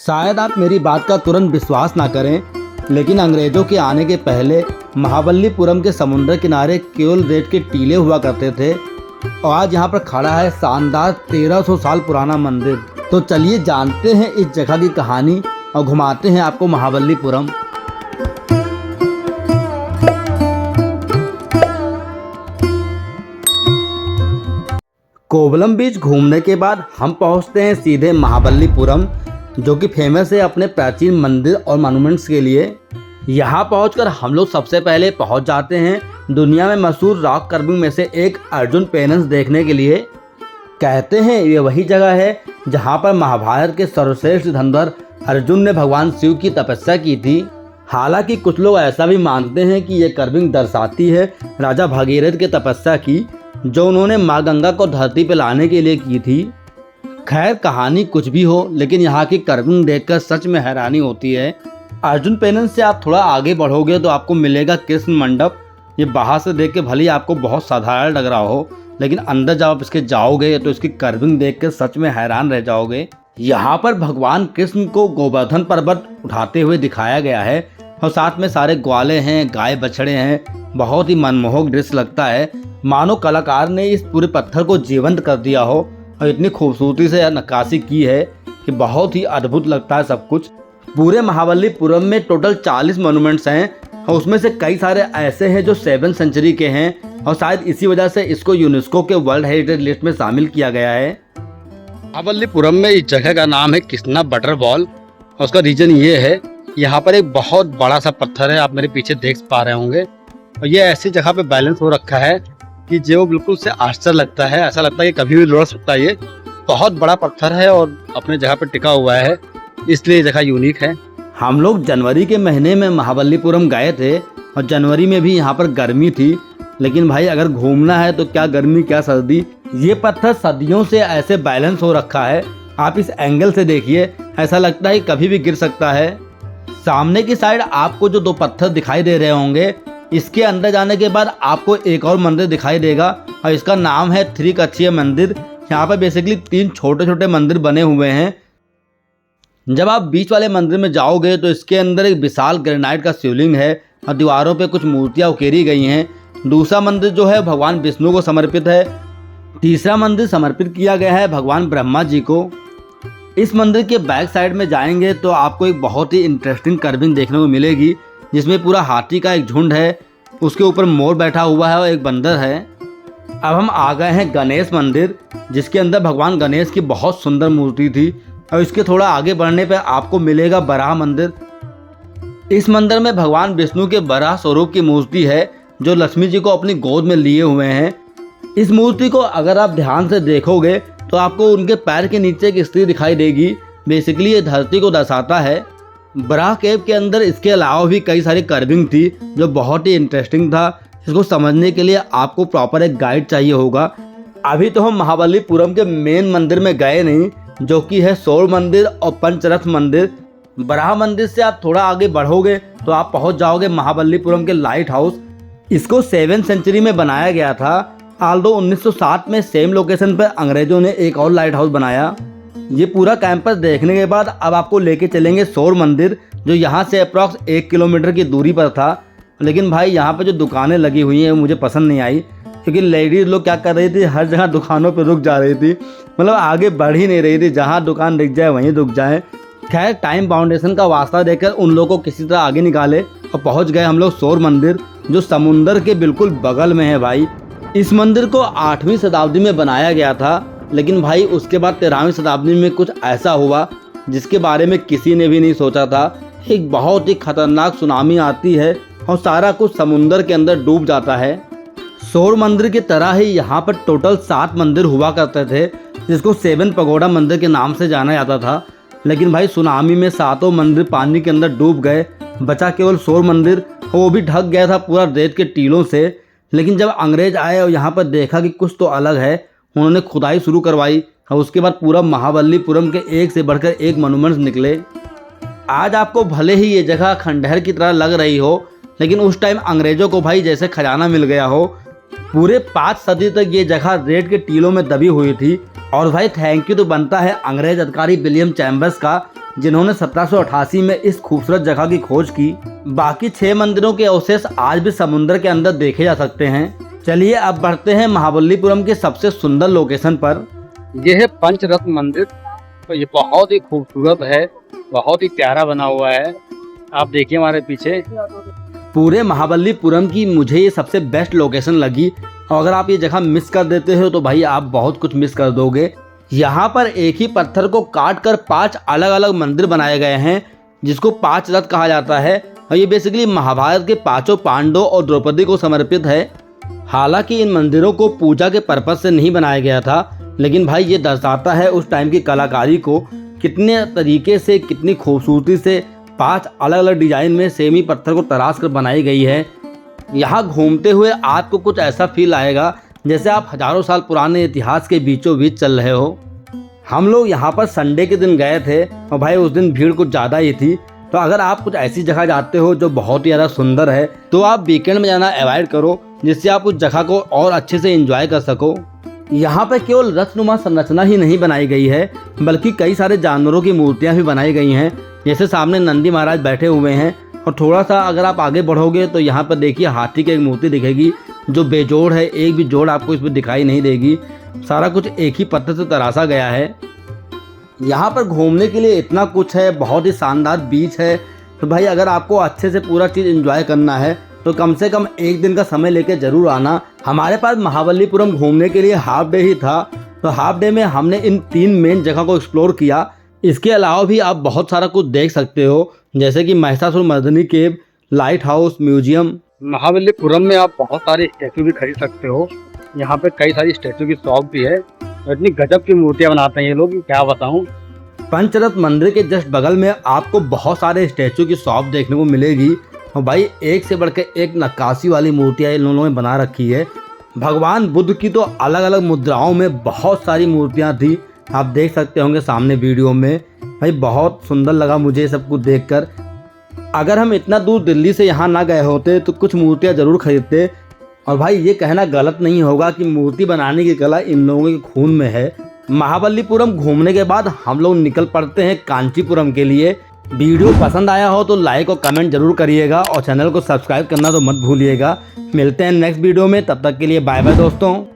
शायद आप मेरी बात का तुरंत विश्वास ना करें, लेकिन अंग्रेजों के आने के पहले महाबलीपुरम के समुद्र किनारे केवल रेत के टीले हुआ करते थे और आज यहाँ पर खड़ा है शानदार 1300 साल पुराना मंदिर। तो चलिए जानते हैं इस जगह की कहानी और घुमाते हैं आपको महाबलीपुरम। कोवलम बीच घूमने के बाद हम पहुंचते हैं सीधे महाबलीपुरम, जो कि फेमस है अपने प्राचीन मंदिर और मॉन्यूमेंट्स के लिए। यहाँ पहुंचकर हम लोग सबसे पहले पहुंच जाते हैं दुनिया में मशहूर रॉक कर्विंग में से एक अर्जुन पेनेंस देखने के लिए। कहते हैं ये वही जगह है जहाँ पर महाभारत के सर्वश्रेष्ठ धनुर्धर अर्जुन ने भगवान शिव की तपस्या की थी। हालांकि कुछ लोग ऐसा भी मानते हैं कि ये कर्विंग दर्शाती है राजा भगीरथ की तपस्या की, जो उन्होंने माँ गंगा को धरती पर लाने के लिए की थी। खैर कहानी कुछ भी हो, लेकिन यहाँ की कर्विंग देखकर सच में हैरानी होती है। अर्जुन पेनेंस से आप थोड़ा आगे बढ़ोगे तो आपको मिलेगा कृष्ण मंडप। ये बाहर से देख के भले ही आपको बहुत साधारण लग रहा हो, लेकिन अंदर जब आप इसके जाओगे तो इसकी कर्विंग देख कर सच में हैरान रह जाओगे। यहाँ पर भगवान कृष्ण को गोवर्धन पर्वत उठाते हुए दिखाया गया है और साथ में सारे ग्वाले हैं, गाय बछड़े हैं। बहुत ही मनमोहक दृश्य लगता है, मानो कलाकार ने इस पूरे पत्थर को जीवंत कर दिया हो और इतनी खूबसूरती से नक्काशी की है कि बहुत ही अद्भुत लगता है सब कुछ। पूरे महाबलीपुरम में टोटल 40 मॉन्यूमेंट्स हैं और उसमें से कई सारे ऐसे हैं जो 7वीं सेंचुरी के हैं और शायद इसी वजह से इसको यूनेस्को के वर्ल्ड हेरिटेज लिस्ट में शामिल किया गया है। महाबलीपुरम में इस जगह का नाम है कृष्णा वाटरफॉल और उसका रीजन ये है, यहाँ पर एक बहुत बड़ा सा पत्थर है, आप मेरे पीछे देख पा रहे होंगे, और ये ऐसी जगह पे बैलेंस हो रखा है कि जो बिल्कुल से आश्चर्य लगता है, ऐसा लगता है कि कभी भी लुढ़क सकता है। ये बहुत बड़ा पत्थर है और अपने जगह पे टिका हुआ है, इसलिए ये जगह यूनिक है। हम लोग जनवरी के महीने में महाबलीपुरम गए थे और जनवरी में भी यहाँ पर गर्मी थी, लेकिन भाई अगर घूमना है तो क्या गर्मी क्या सर्दी। ये पत्थर सदियों से ऐसे बैलेंस हो रखा है, आप इस एंगल से देखिए, ऐसा लगता है कभी भी गिर सकता है। सामने की साइड आपको जो 2 पत्थर दिखाई दे रहे होंगे, इसके अंदर जाने के बाद आपको एक और मंदिर दिखाई देगा और इसका नाम है त्रिकक्षीय मंदिर। यहाँ पर बेसिकली 3 छोटे छोटे मंदिर बने हुए हैं। जब आप बीच वाले मंदिर में जाओगे तो इसके अंदर एक विशाल ग्रेनाइट का शिवलिंग है और दीवारों पे कुछ मूर्तियाँ उकेरी गई हैं। दूसरा मंदिर जो है भगवान विष्णु को समर्पित है। तीसरा मंदिर समर्पित किया गया है भगवान ब्रह्मा जी को। इस मंदिर के बैक साइड में जाएंगे तो आपको एक बहुत ही इंटरेस्टिंग कर्विंग देखने को मिलेगी, जिसमें पूरा हाथी का एक झुंड है, उसके ऊपर मोर बैठा हुआ है और एक बंदर है। अब हम आ गए हैं गणेश मंदिर, जिसके अंदर भगवान गणेश की बहुत सुंदर मूर्ति थी और इसके थोड़ा आगे बढ़ने पर आपको मिलेगा बराह मंदिर। इस मंदिर में भगवान विष्णु के बराह स्वरूप की मूर्ति है, जो लक्ष्मी जी को अपनी गोद में लिए हुए हैं। इस मूर्ति को अगर आप ध्यान से देखोगे तो आपको उनके पैर के नीचे एक स्त्री दिखाई देगी। बेसिकली ये धरती को दर्शाता है। बराह केव के अंदर इसके अलावा भी कई सारी कर्विंग थी जो बहुत ही इंटरेस्टिंग था। इसको समझने के लिए आपको प्रॉपर एक गाइड चाहिए होगा। अभी तो हम महाबलीपुरम के मेन मंदिर में गए नहीं, जो कि है सौर मंदिर और पंचरथ मंदिर। बराह मंदिर से आप थोड़ा आगे बढ़ोगे तो आप पहुंच जाओगे महाबलीपुरम के लाइट हाउस। इसको 7वीं सेंचुरी में बनाया गया था। आल्दो 1960 में सेम लोकेशन पर अंग्रेजों ने एक और लाइट हाउस बनाया। ये पूरा कैंपस देखने के बाद अब आपको लेके चलेंगे सौर मंदिर, जो यहाँ से अप्रॉक्स 1 किलोमीटर की दूरी पर था। लेकिन भाई यहाँ पर जो दुकानें लगी हुई हैं मुझे पसंद नहीं आई, क्योंकि लेडीज़ लोग क्या कर रही थी, हर जगह दुकानों पर रुक जा रही थी, मतलब आगे बढ़ ही नहीं रही थी, जहाँ दुकान दिख जाए वहीं रुक जाए। खैर टाइम बाउंडेशन का वास्ता देकर उन लोगों को किसी तरह आगे निकाले और पहुँच गए हम लोग सौर मंदिर, जो समुंदर के बिल्कुल बगल में है भाई। इस मंदिर को 8वीं शताब्दी में बनाया गया था, लेकिन भाई उसके बाद 13वीं शताब्दी में कुछ ऐसा हुआ जिसके बारे में किसी ने भी नहीं सोचा था। एक बहुत ही खतरनाक सुनामी आती है और सारा कुछ समुंदर के अंदर डूब जाता है। सौर मंदिर की तरह ही यहाँ पर टोटल 7 मंदिर हुआ करते थे, जिसको 7 पगोडा मंदिर के नाम से जाना जाता था। लेकिन भाई सुनामी में 7 मंदिर पानी के अंदर डूब गए, बचा केवल सौर मंदिर, वो भी ढक गया था पूरा रेत के टीलों से। लेकिन जब अंग्रेज आए और यहाँ पर देखा कि कुछ तो अलग है, उन्होंने खुदाई शुरू करवाई और उसके बाद पूरा महाबलीपुरम के एक से बढ़कर एक मॉन्यूमेंट्स निकले। आज आपको भले ही ये जगह खंडहर की तरह लग रही हो, लेकिन उस टाइम अंग्रेजों को भाई जैसे खजाना मिल गया हो। पूरे 5 सदी तक ये जगह रेत के टीलों में दबी हुई थी। और भाई थैंक यू तो बनता है अंग्रेज अधिकारी विलियम चैम्बर्स का, जिन्होंने 1788 में इस खूबसूरत जगह की खोज की। बाकी 6 मंदिरों के अवशेष आज भी समुद्र के अंदर देखे जा सकते हैं। चलिए अब बढ़ते हैं महाबलीपुरम के सबसे सुंदर लोकेशन पर। यह है पंचरत्न मंदिर। तो ये बहुत ही खूबसूरत है, बहुत ही प्यारा बना हुआ है। आप देखिए हमारे पीछे। पूरे महाबलीपुरम की मुझे ये सबसे बेस्ट लोकेशन लगी, और अगर आप ये जगह मिस कर देते हो तो भाई आप बहुत कुछ मिस कर दोगे। यहाँ पर एक ही पत्थर को काट कर 5 अलग अलग मंदिर बनाए गए हैं, जिसको 5 रथ कहा जाता है, और ये बेसिकली महाभारत के 5 पांडवों और द्रौपदी को समर्पित है। हालांकि इन मंदिरों को पूजा के पर्पज से नहीं बनाया गया था, लेकिन भाई ये दर्शाता है उस टाइम की कलाकारी को, कितने तरीके से, कितनी खूबसूरती से 5 अलग अलग डिजाइन में सेमी पत्थर को तराश कर बनाई गई है। यहाँ घूमते हुए आपको कुछ ऐसा फील आएगा जैसे आप हजारों साल पुराने इतिहास के बीचों बीच चल रहे हो। हम लोग यहाँ पर संडे के दिन गए थे और भाई उस दिन भीड़ कुछ ज़्यादा ही थी। तो अगर आप कुछ ऐसी जगह जाते हो जो बहुत ही ज़्यादा सुंदर है तो आप वीकेंड में जाना अवॉइड करो, जिससे आप उस जगह को और अच्छे से एंजॉय कर सको। यहाँ पर केवल रथनुमा संरचना ही नहीं बनाई गई है, बल्कि कई सारे जानवरों की मूर्तियाँ भी बनाई गई हैं। जैसे सामने नंदी महाराज बैठे हुए हैं, और थोड़ा सा अगर आप आगे बढ़ोगे तो यहाँ पर देखिए हाथी की एक मूर्ति दिखेगी जो बेजोड़ है, एक भी जोड़ आपको इसमें दिखाई नहीं देगी। सारा कुछ एक ही पत्थर से तराशा गया है। यहाँ पर घूमने के लिए इतना कुछ है, बहुत ही शानदार बीच है। तो भाई अगर आपको अच्छे से पूरा चीज़ एंजॉय करना है तो कम से कम एक दिन का समय लेके ज़रूर आना। हमारे पास महाबलीपुरम घूमने के लिए हाफ डे ही था, तो हाफ डे में हमने इन 3 मेन जगह को एक्सप्लोर किया। इसके अलावा भी आप बहुत सारा कुछ देख सकते हो, जैसे कि महिषासुरमर्दिनी केव, लाइट हाउस, म्यूजियम। महाबलीपुरम में आप बहुत सारे स्टैचू भी खरीद सकते हो। यहाँ पे कई सारी स्टैचू की शॉप भी है, और इतनी गजब की मूर्तियाँ बनाते हैं ये लोग, क्या बताऊँ। पंचरत्न मंदिर के जस्ट बगल में आपको बहुत सारे स्टैचू की शॉप देखने को मिलेगी, और भाई एक से बढ़कर एक नक्काशी वाली मूर्तियाँ इन लोगों ने बना रखी है। भगवान बुद्ध की तो अलग अलग मुद्राओं में बहुत सारी मूर्तियाँ थी, आप देख सकते होंगे सामने वीडियो में। भाई बहुत सुंदर लगा मुझे सब कुछ देखकर। अगर हम इतना दूर दिल्ली से यहाँ ना गए होते तो कुछ मूर्तियाँ ज़रूर खरीदते। और भाई ये कहना गलत नहीं होगा कि मूर्ति बनाने की कला इन लोगों के खून में है। महाबलीपुरम घूमने के बाद हम लोग निकल पड़ते हैं कांचीपुरम के लिए। वीडियो पसंद आया हो तो लाइक और कमेंट जरूर करिएगा, और चैनल को सब्सक्राइब करना तो मत भूलिएगा। मिलते हैं नेक्स्ट वीडियो में, तब तक के लिए बाय बाय दोस्तों।